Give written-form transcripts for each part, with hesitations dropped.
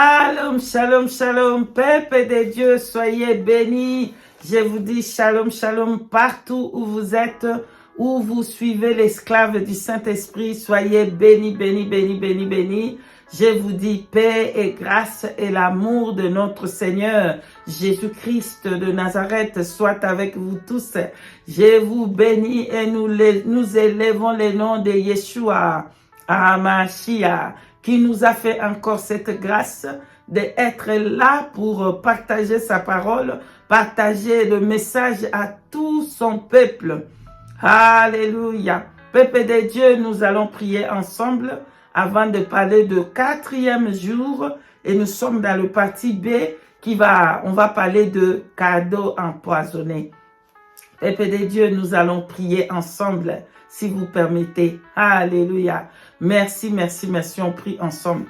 Shalom, shalom, shalom, peuple de Dieu, soyez bénis. Je vous dis shalom, shalom, partout où vous êtes, où vous suivez l'esclave du Saint-Esprit, soyez bénis, bénis, bénis, bénis, bénis. Je vous dis paix et grâce et l'amour de notre Seigneur Jésus-Christ de Nazareth soit avec vous tous. Je vous bénis et nous élevons le nom de Yeshua, Hamashiach, qui nous a fait encore cette grâce d'être là pour partager sa parole, partager le message à tout son peuple. Alléluia. Peuple de Dieu, nous allons prier ensemble avant de parler de 4e jour et nous sommes dans le parti B on va parler de cadeaux empoisonnés. Peuple de Dieu, nous allons prier ensemble si vous permettez. Alléluia. Merci, merci, merci. On prie ensemble.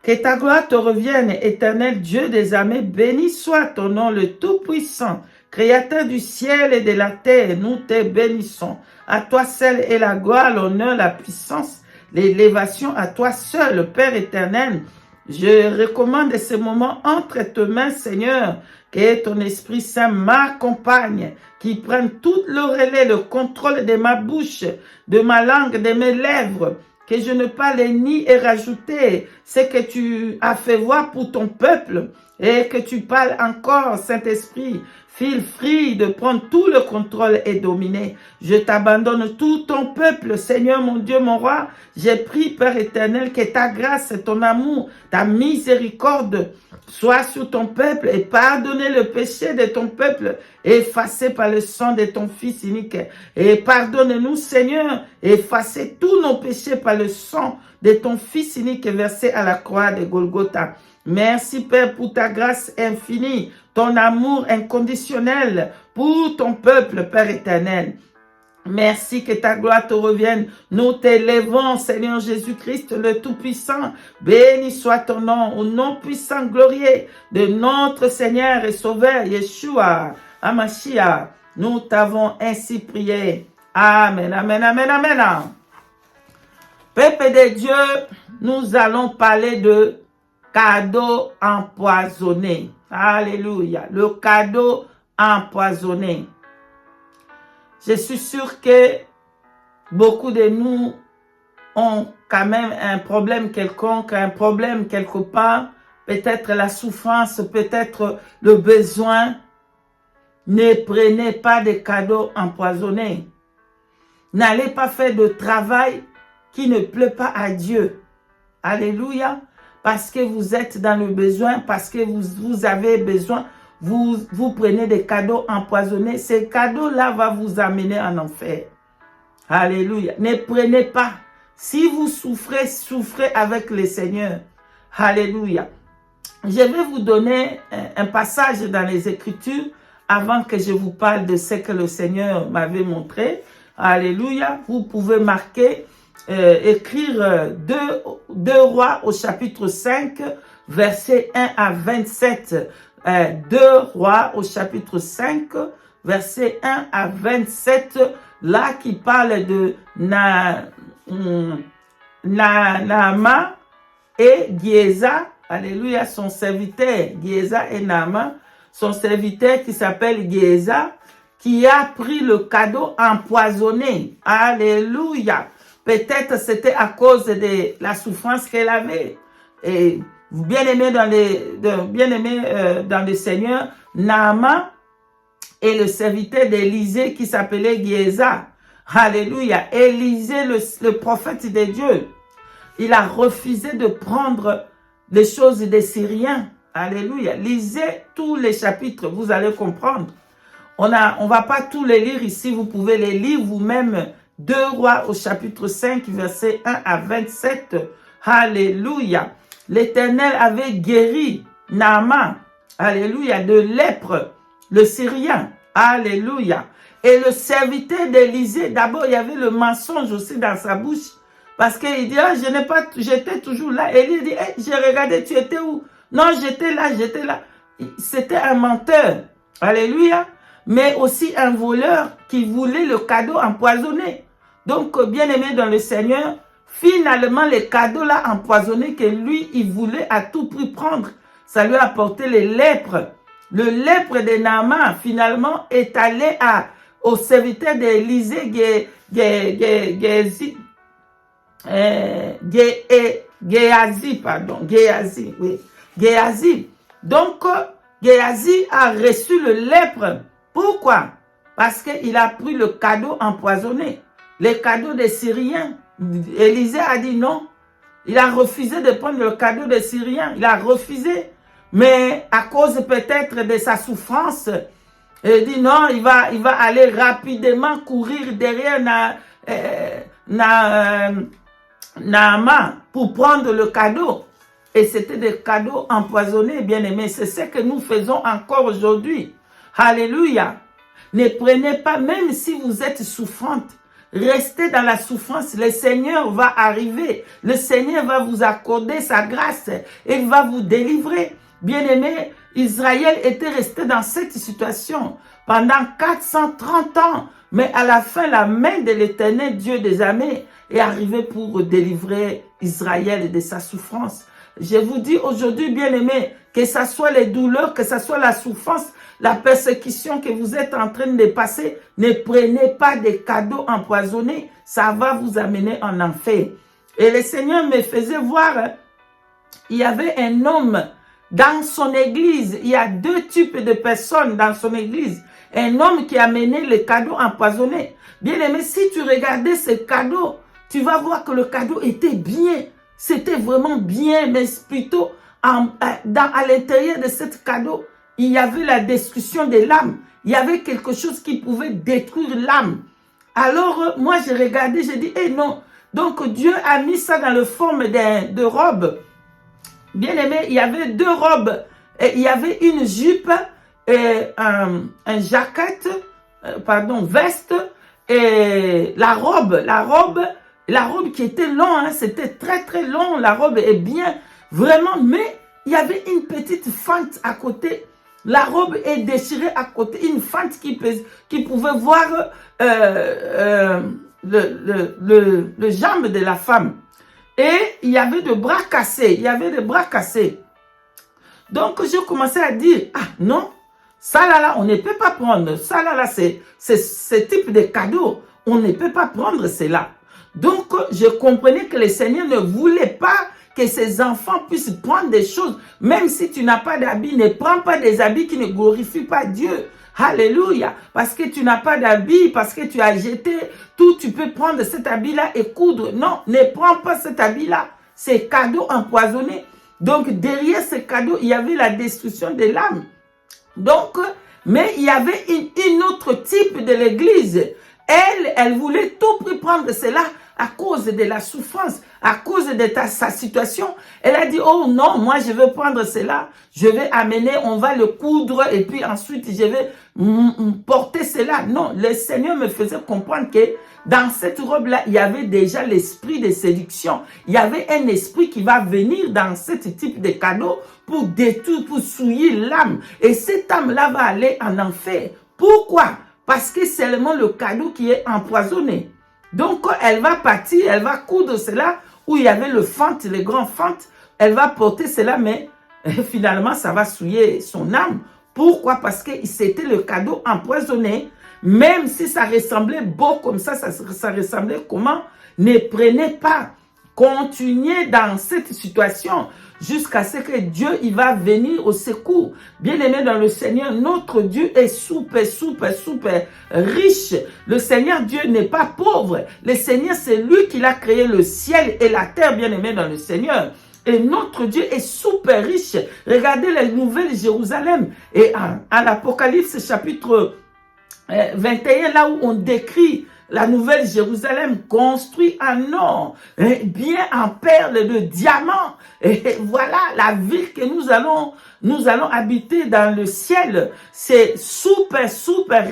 Que ta gloire te revienne, éternel Dieu des armées. Béni soit ton nom, le Tout-Puissant, Créateur du ciel et de la terre. Nous te bénissons. À toi seul est la gloire, l'honneur, la puissance, l'élévation. À toi seul, Père éternel. Je recommande ce moment entre tes mains, Seigneur, que ton Esprit Saint m'accompagne, qui prenne tout le relais, le contrôle de ma bouche, de ma langue, de mes lèvres, que je ne parle ni et rajouter ce que tu as fait voir pour ton peuple et que tu parles encore, Saint-Esprit. Feel free de prendre tout le contrôle et dominer. Je t'abandonne tout ton peuple, Seigneur mon Dieu, mon roi. J'ai pris, Père éternel, que ta grâce, ton amour, ta miséricorde soit sur ton peuple et pardonner le péché de ton peuple effacé par le sang de ton Fils unique. Et pardonne-nous, Seigneur, effacer tous nos péchés par le sang de ton Fils unique versé à la croix de Golgotha. Merci, Père, pour ta grâce infinie, ton amour inconditionnel pour ton peuple, Père éternel. Merci, que ta gloire te revienne. Nous t'élevons, Seigneur Jésus-Christ, le Tout-Puissant. Béni soit ton nom, au nom puissant, glorieux de notre Seigneur et Sauveur, Yeshua, Hamashiach. Nous t'avons ainsi prié. Amen, amen, amen, amen. Peuple de Dieu, nous allons parler de cadeau empoisonné. Alléluia. Le cadeau empoisonné. Je suis sûr que beaucoup de nous ont quand même un problème quelconque, un problème quelque part, peut-être la souffrance, peut-être le besoin. Ne prenez pas de cadeaux empoisonnés. N'allez pas faire de travail qui ne plaît pas à Dieu. Alléluia. Parce que vous êtes dans le besoin, parce que vous avez besoin, vous prenez des cadeaux empoisonnés. Ces cadeaux-là vont vous amener en enfer. Alléluia. Ne prenez pas. Si vous souffrez, souffrez avec le Seigneur. Alléluia. Je vais vous donner un passage dans les Écritures avant que je vous parle de ce que le Seigneur m'avait montré. Alléluia. Vous pouvez marquer, écrire 2 Rois au chapitre 5, versets 1 à 27. 2 Rois au chapitre 5, versets 1 à 27, là qui parle de Naaman et Géasa. Alléluia, son serviteur, Géasa et Naaman, son serviteur qui s'appelle Géasa, qui a pris le cadeau empoisonné. Alléluia. Peut-être c'était à cause de la souffrance qu'elle avait. Et bien-aimé dans le Seigneur, Naaman et le serviteur d'Élisée qui s'appelait Géasa. Alléluia. Élisée, le prophète de Dieu, il a refusé de prendre les choses des Syriens. Alléluia. Lisez tous les chapitres, vous allez comprendre. On va pas tous les lire ici, vous pouvez les lire vous-même. 2 Rois au chapitre 5, versets 1 à 27. Alléluia. L'Éternel avait guéri Naaman, alléluia, de lèpre, le Syrien, alléluia. Et le serviteur d'Élisée, d'abord il y avait le mensonge aussi dans sa bouche, parce qu'il dit, ah, j'étais toujours là. Et il dit, hey, j'ai regardé, tu étais où? Non, j'étais là. C'était un menteur, alléluia, mais aussi un voleur qui voulait le cadeau empoisonné. Donc, bien aimé dans le Seigneur, Finalement, les cadeaux là empoisonnés que lui, il voulait à tout prix prendre, ça lui a apporté les lèpres. Le lèpre de Naaman, finalement, est allé au serviteur d'Élisée, Géhazi, oui, Géhazi. Donc, Géhazi a reçu le lèpre. Pourquoi? Parce qu'il a pris le cadeau empoisonné, les cadeaux des Syriens. Élisée a dit non. Il a refusé de prendre le cadeau des Syriens. Il a refusé. Mais à cause peut-être de sa souffrance, il dit non, il va aller rapidement courir derrière Naaman pour prendre le cadeau. Et c'était des cadeaux empoisonnés, bien aimés. C'est ce que nous faisons encore aujourd'hui. Alléluia. Ne prenez pas, même si vous êtes souffrante, restez dans la souffrance. Le Seigneur va arriver. Le Seigneur va vous accorder sa grâce. Il va vous délivrer. Bien-aimé, Israël était resté dans cette situation pendant 430 ans. Mais à la fin, la main de l'Éternel, Dieu des armées, est arrivée pour délivrer Israël de sa souffrance. Je vous dis aujourd'hui, bien-aimé, que ce soit les douleurs, que ce soit la souffrance, la persécution que vous êtes en train de passer, ne prenez pas des cadeaux empoisonnés. Ça va vous amener en enfer. Et le Seigneur me faisait voir, il y avait un homme dans son église. Il y a deux types de personnes dans son église. Un homme qui a mené le cadeau empoisonné. Bien aimé, si tu regardais ce cadeau, tu vas voir que le cadeau était bien. C'était vraiment bien, mais plutôt à l'intérieur de ce cadeau, il y avait la destruction de l'âme. Il y avait quelque chose qui pouvait détruire l'âme. Alors, moi, j'ai regardé, j'ai dit, non. Donc, Dieu a mis ça dans la forme de robe. Bien aimé, il y avait deux robes. Et il y avait une jupe et un jaquette, veste. Et la robe qui était longue, c'était très très long. La robe est bien, vraiment, mais il y avait une petite fente à côté. La robe est déchirée à côté, une fente qui pouvait voir le jambe de la femme. Et il y avait des bras cassés, Donc, j'ai commencé à dire, non, ça là, on ne peut pas prendre. Ça là, c'est ce type de cadeau. On ne peut pas prendre cela. Donc, je comprenais que le Seigneur ne voulait pas que ses enfants puissent prendre des choses. Même si tu n'as pas d'habits, ne prends pas des habits qui ne glorifient pas Dieu. Alléluia. Parce que tu n'as pas d'habit, parce que tu as jeté tout, tu peux prendre cet habit-là et coudre. Non, ne prends pas cet habit-là. C'est cadeau empoisonné. Donc, derrière ce cadeau, il y avait la destruction de l'âme. Donc, mais il y avait une autre type de l'église. Elle voulait tout prix prendre cela à cause de la souffrance, à cause de sa situation. Elle a dit, oh non, moi je veux prendre cela, je vais amener, on va le coudre et puis ensuite je vais porter cela. Non, le Seigneur me faisait comprendre que dans cette robe-là, il y avait déjà l'esprit de séduction. Il y avait un esprit qui va venir dans ce type de cadeau pour détruire, pour souiller l'âme. Et cette âme-là va aller en enfer. Pourquoi? Parce que c'est seulement le cadeau qui est empoisonné. Donc, elle va partir, elle va coudre cela où il y avait le fente, le grand fente. Elle va porter cela, mais finalement, ça va souiller son âme. Pourquoi? Parce que c'était le cadeau empoisonné. Même si ça ressemblait beau comme ça ressemblait comment? Ne prenez pas. Continuez dans cette situation jusqu'à ce que Dieu il va venir au secours. Bien-aimé dans le Seigneur, notre Dieu est super riche. Le Seigneur Dieu n'est pas pauvre. Le Seigneur, c'est lui qui a créé le ciel et la terre, bien-aimé dans le Seigneur. Et notre Dieu est super riche. Regardez la nouvelle Jérusalem. Et à l'Apocalypse chapitre 21, là où on décrit la nouvelle Jérusalem construite en or, bien en perles de diamants. Et voilà la ville que nous allons habiter dans le ciel. C'est super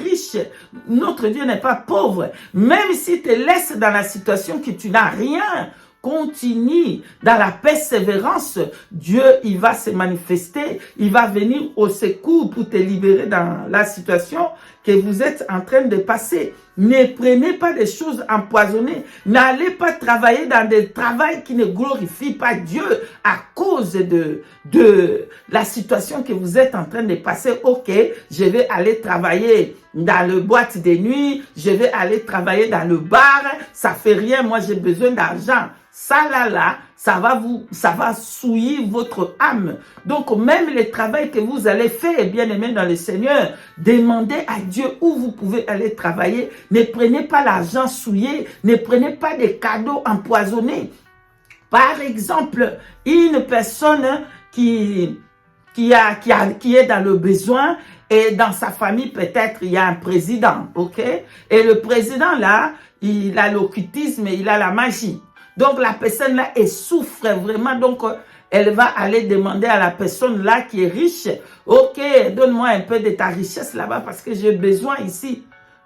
riche. Notre Dieu n'est pas pauvre. Même si tu te laisses dans la situation que tu n'as rien, continue dans la persévérance. Dieu, il va se manifester. Il va venir au secours pour te libérer dans la situation que vous êtes en train de passer. Ne prenez pas des choses empoisonnées. N'allez pas travailler dans des travails qui ne glorifient pas Dieu à cause de la situation que vous êtes en train de passer. Ok, je vais aller travailler dans le boîte de nuit, je vais aller travailler dans le bar, ça fait rien, moi j'ai besoin d'argent. Ça là, ça va souiller votre âme. Donc même le travail que vous allez faire, bien aimé dans le Seigneur, demandez à Dieu où vous pouvez aller travailler. Ne prenez pas l'argent souillé, ne prenez pas des cadeaux empoisonnés. Par exemple, une personne qui est dans le besoin et dans sa famille, peut-être, il y a un président, ok? Et le président, là, il a l'occultisme, il a la magie. Donc, la personne, là, elle souffre vraiment. Donc, elle va aller demander à la personne, là, qui est riche, ok, donne-moi un peu de ta richesse là-bas parce que j'ai besoin ici.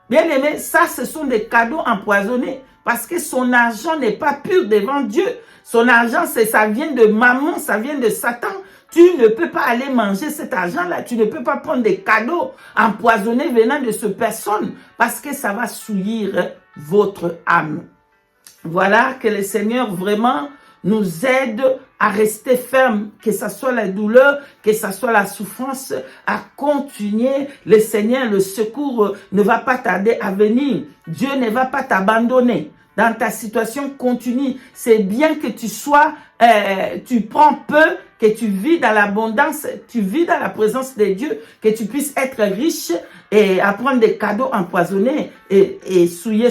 Bien aimé, ça, ce sont des cadeaux empoisonnés parce que son argent n'est pas pur devant Dieu. Son argent, ça vient de maman, ça vient de Satan. Tu ne peux pas aller manger cet argent-là. Tu ne peux pas prendre des cadeaux empoisonnés venant de cette personne parce que ça va souillir votre âme. Voilà, que le Seigneur vraiment nous aide à rester ferme, que ce soit la douleur, que ce soit la souffrance, à continuer. Le Seigneur, le secours ne va pas tarder à venir. Dieu ne va pas t'abandonner. Dans ta situation, continue. C'est bien que tu sois, tu prends peu, que tu vis dans l'abondance, tu vis dans la présence de Dieu, que tu puisses être riche et apprendre des cadeaux empoisonnés et souiller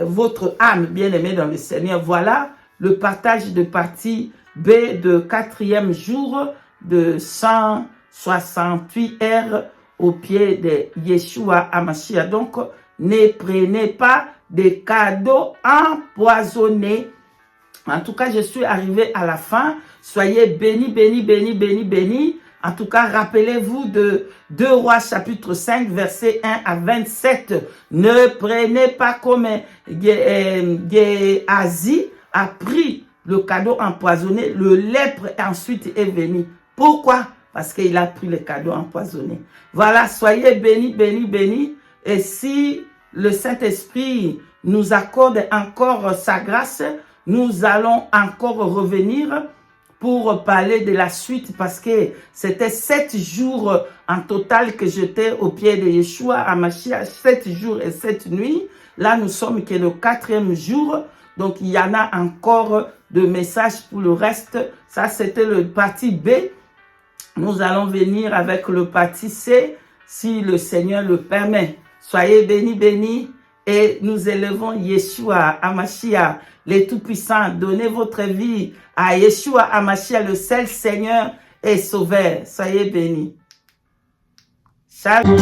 votre âme, bien-aimée dans le Seigneur. Voilà le partage de partie B de 4e jour de 168 heures au pied de Yeshua HaMashiach. Donc, ne prenez pas des cadeaux empoisonnés. En tout cas, je suis arrivé à la fin. Soyez bénis, bénis, bénis, bénis, bénis. En tout cas, rappelez-vous de 2 Rois chapitre 5, verset 1 à 27. Ne prenez pas comme Géasi a pris le cadeau empoisonné. Le lèpre ensuite est venu. Pourquoi? Parce qu'il a pris le cadeau empoisonné. Voilà, soyez bénis, bénis, bénis. Et si le Saint-Esprit nous accorde encore sa grâce, nous allons encore revenir pour parler de la suite parce que c'était 7 jours en total que j'étais au pied de Yeshua HaMashiach, 7 jours et 7 nuits. Là, nous sommes que le 4e jour. Donc, il y en a encore de messages pour le reste. Ça, c'était le parti B. Nous allons venir avec le parti C si le Seigneur le permet. Soyez bénis, bénis. Et nous élevons Yeshua HaMashiach, les Tout-Puissants. Donnez votre vie à Yeshua HaMashiach, le seul Seigneur et Sauveur. Soyez bénis. Shalom.